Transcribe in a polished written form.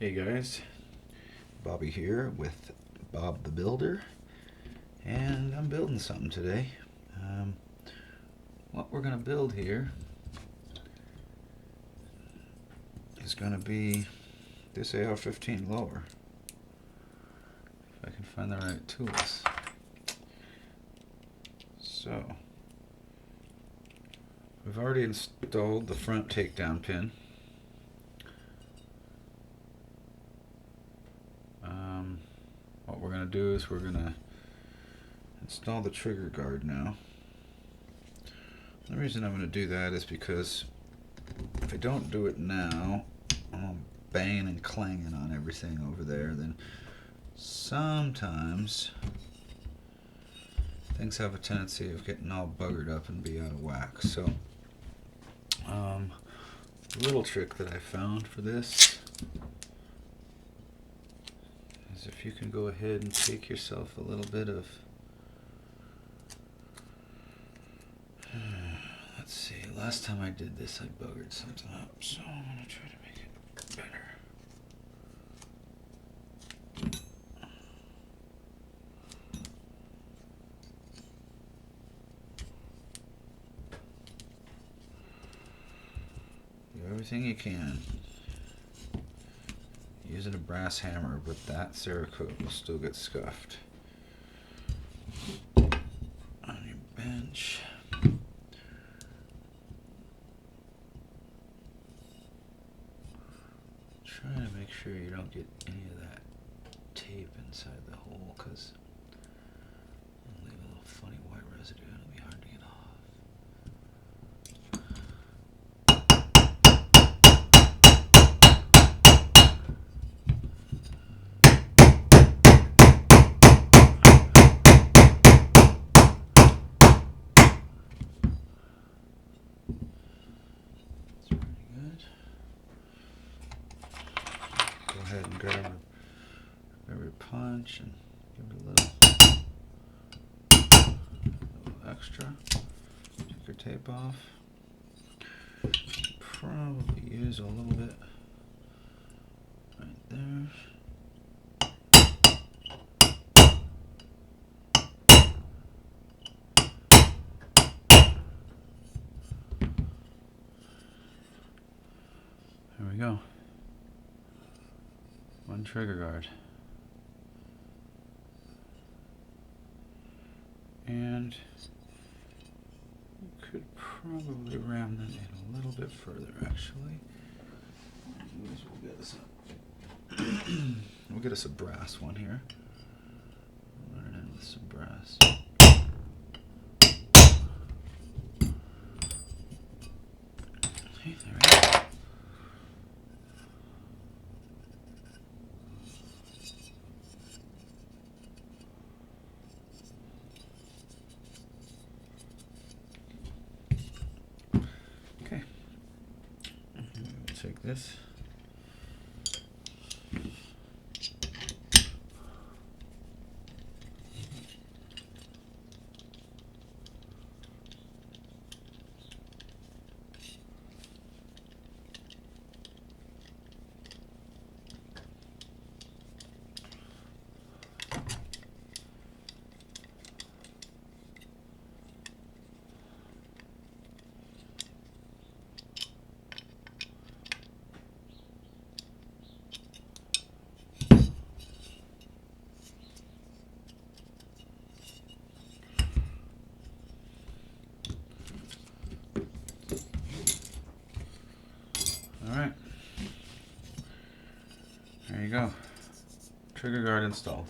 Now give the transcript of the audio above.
Hey guys, Bobby here with Bob the Builder, and I'm building something today. Um, what we're going to build here is going to be this AR-15 lower. If I can find the right tools. So, we've already installed the front takedown pin. What we're going to do is we're going to install the trigger guard now. The reason I'm going to do that is because if I don't do it now, I'm banging and clanging on everything over there. Then sometimes things have a tendency of getting all buggered up and be out of whack. So, a little trick that I found for this is if you can go ahead and take yourself a little bit of, let's see, last time I did this I buggered something up, so I'm going to try to make it better. Do everything you can. Using a brass hammer, but that Cerakote will still get scuffed. On your bench. Try to make sure you don't get any of that tape inside the hole, because it'll leave a little funny white residue and it'll be hard to get off. Go ahead and grab every punch and give it a little extra. Take your tape off. Probably use a little bit right there. There we go. One trigger guard. And you could probably ram that in a little bit further, actually. We'll get us a brass one here. Run it in with some brass. Okay, there we go. Okay, we'll take this. Alright, there you go. Trigger guard installed.